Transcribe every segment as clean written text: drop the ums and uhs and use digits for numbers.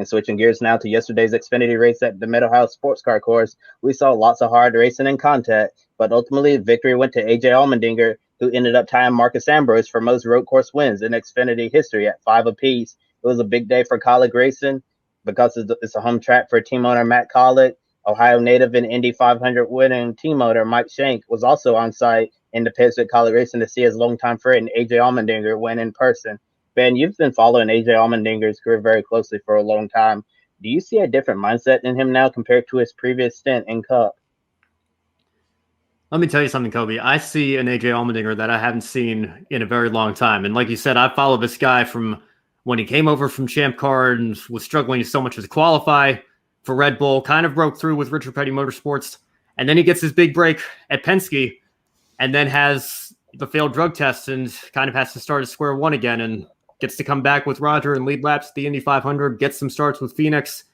And switching gears now to yesterday's Xfinity race at the Mid-Ohio Sports Car Course, we saw lots of hard racing and contact, but ultimately victory went to AJ Allmendinger, who ended up tying Marcus Ambrose for most road course wins in Xfinity history at 5 apiece. It was a big day for Kaulig Racing because it's a home track for team owner Matt Kaulig. Ohio native and Indy 500 winning team owner Mike Shank was also on site in the pits with Kaulig Racing to see his longtime friend AJ Allmendinger win in person. Ben, you've been following AJ Allmendinger's career very closely for a long time. Do you see a different mindset in him now compared to his previous stint in Cup? Let me tell you something, Kobe. I see an AJ Allmendinger that I haven't seen in a very long time. And like you said, I followed this guy from when he came over from Champ Car and was struggling so much to qualify for Red Bull, kind of broke through with Richard Petty Motorsports. And then he gets his big break at Penske and then has the failed drug test and kind of has to start at square one again and gets to come back with Roger and lead laps at the Indy 500, gets some starts with Phoenix,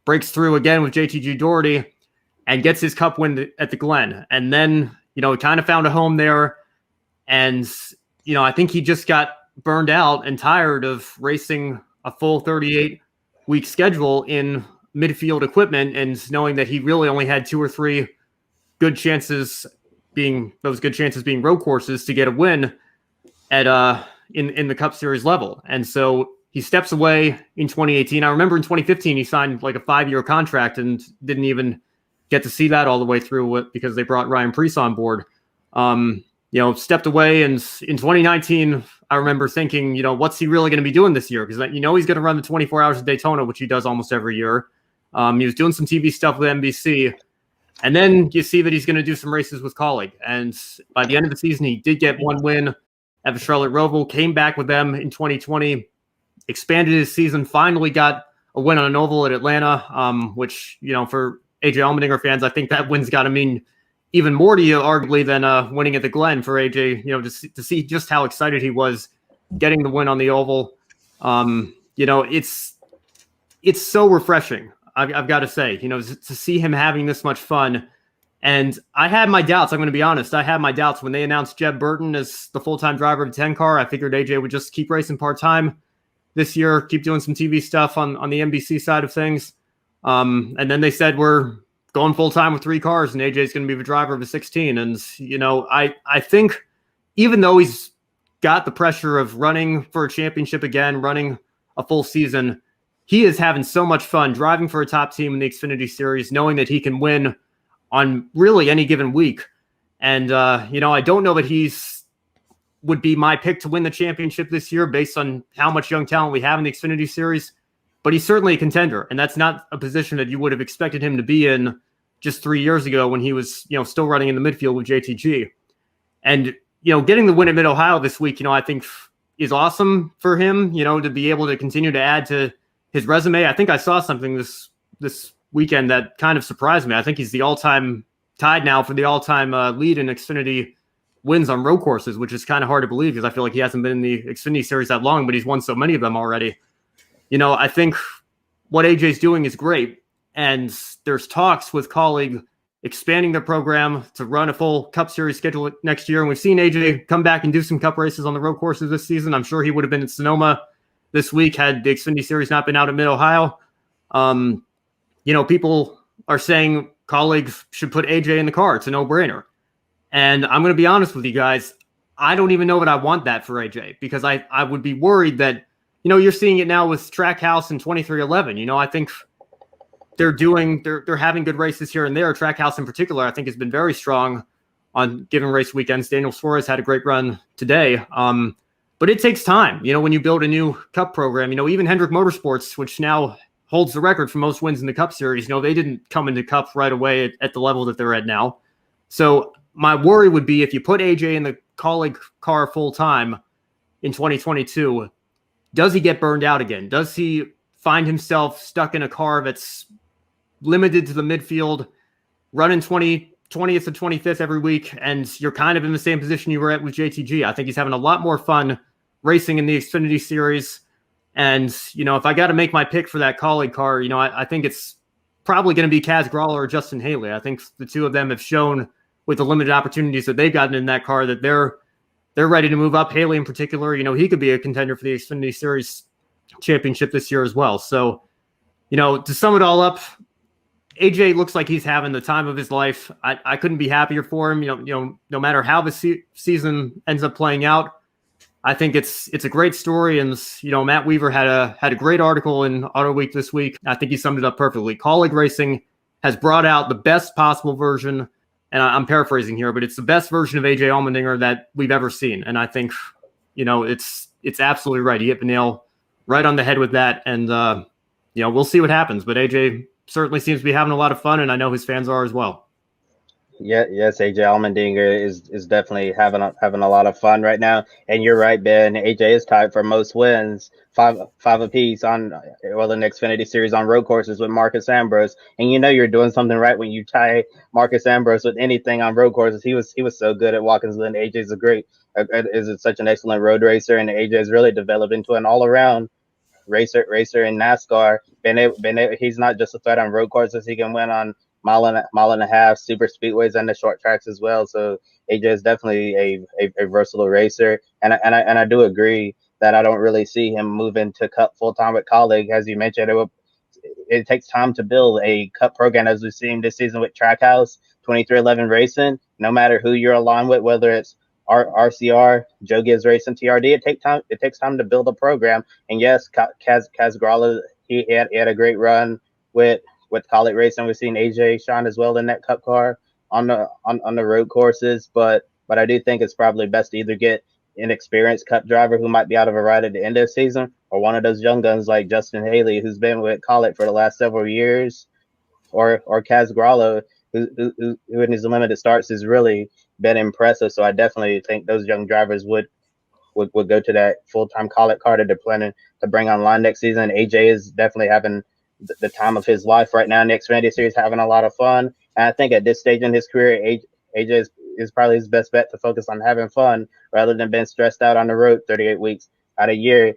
breaks through again with JTG Doherty, and gets his Cup win at the Glen. And then, he kind of found a home there. And, I think he just got burned out and tired of racing a full 38-week schedule in midfield equipment and knowing that he really only had 2 or 3 good chances being road courses to get a win at in the Cup Series level. And so he steps away in 2018. I remember in 2015 he signed like a 5-year contract and didn't even get to see that all the way through because they brought Ryan Preece on board. Stepped away, and in 2019 I remember thinking, what's he really going to be doing this year? Because he's going to run the 24 Hours of Daytona, which he does almost every year. He was doing some TV stuff with NBC. And then you see that he's going to do some races with Kaulig. And by the end of the season, he did get 1 win at the Charlotte Roval, came back with them in 2020, expanded his season, finally got a win on an oval at Atlanta, which, for AJ Allmendinger fans, I think that win's got to mean even more to you, arguably, than winning at the Glen for AJ, to see just how excited he was getting the win on the oval. It's so refreshing. I've got to say, to see him having this much fun. And I had my doubts. I'm going to be honest. I had my doubts when they announced Jeb Burton as the full-time driver of the 10 car. I figured AJ would just keep racing part-time this year, keep doing some TV stuff on the NBC side of things. And then they said, we're going full-time with 3 cars and AJ's going to be the driver of the 16. And, I think even though he's got the pressure of running for a championship again, running a full season, he is having so much fun driving for a top team in the Xfinity Series, knowing that he can win on really any given week. And, I don't know that would be my pick to win the championship this year based on how much young talent we have in the Xfinity Series, but he's certainly a contender. And that's not a position that you would have expected him to be in just 3 years ago when he was, still running in the midfield with JTG. And, getting the win at Mid-Ohio this week, I think is awesome for him, to be able to continue to add to his resume. I think I saw something this weekend that kind of surprised me. I think he's the all-time tied now for the all-time lead in Xfinity wins on road courses, which is kind of hard to believe because I feel like he hasn't been in the Xfinity Series that long, but he's won so many of them already. I think what AJ's doing is great, and there's talks with Kaulig expanding their program to run a full Cup Series schedule next year, and we've seen AJ come back and do some Cup races on the road courses this season. I'm sure he would have been in Sonoma this week had the Xfinity Series not been out at Mid-Ohio. People are saying Kaulig should put AJ in the car. It's a no-brainer. And I'm going to be honest with you guys. I don't even know that I want that for AJ because I would be worried that, you're seeing it now with Trackhouse in 2311. I think they're having good races here and there. Trackhouse in particular, I think, has been very strong on given race weekends. Daniel Suarez had a great run today. But it takes time, when you build a new Cup program. Even Hendrick Motorsports, which now holds the record for most wins in the Cup Series, they didn't come into Cup right away at the level that they're at now. So my worry would be if you put AJ in the Kaulig car full-time in 2022, does he get burned out again? Does he find himself stuck in a car that's limited to the midfield, running 20th to 25th every week, and you're kind of in the same position you were at with JTG? I think he's having a lot more fun racing in the Xfinity Series. And, if I got to make my pick for that Kaulig car, I think it's probably going to be Kaz Grala or Justin Haley. I think the two of them have shown with the limited opportunities that they've gotten in that car that they're ready to move up. Haley in particular, he could be a contender for the Xfinity Series championship this year as well. So, To sum it all up, AJ looks like he's having the time of his life. I couldn't be happier for him. No matter how the season ends up playing out, I think it's a great story. And Matt Weaver had a great article in Autoweek this week. I think he summed it up perfectly. Kaulig Racing has brought out the best possible version, and I'm paraphrasing here, but it's the best version of AJ Allmendinger that we've ever seen. And I think, it's absolutely right. He hit the nail right on the head with that. And we'll see what happens. But AJ certainly seems to be having a lot of fun, and I know his fans are as well. Yeah, yes, AJ Allmendinger is definitely having a lot of fun right now. And you're right, Ben. AJ is tied for most wins, five apiece on the Xfinity Series on road courses with Marcus Ambrose. And you're doing something right when you tie Marcus Ambrose with anything on road courses. He was so good at Watkinsville. And AJ's is such an excellent road racer, and AJ has really developed into an all around racer in NASCAR. He's not just a threat on road courses. He can win on mile and a half super speedways and the short tracks as well. So AJ is definitely a versatile racer, and I do agree that I don't really see him moving to Cup full time with Kaulig. As you mentioned, it takes time to build a Cup program, as we've seen this season with Trackhouse 2311 Racing. No matter who you're aligned with, whether it's RCR, Joe Gibbs Racing, TRD, it takes time to build a program. And yes, Kaz Grala, he had a great run with Kaulig Racing. We've seen AJ shine as well in that Cup car on the road courses, but I do think it's probably best to either get an experienced Cup driver who might be out of a ride at the end of the season, or one of those young guns like Justin Haley, who's been with Kaulig for the last several years, or Kaz Grala, who in his limited starts has really been impressive. So I definitely think those young drivers would go to that full-time Kaulig car that they're planning to bring online next season. AJ is definitely having the time of his life right now in the Xfinity Series, having a lot of fun. And I think at this stage in his career, AJ is probably his best bet to focus on having fun rather than being stressed out on the road 38 weeks out of year.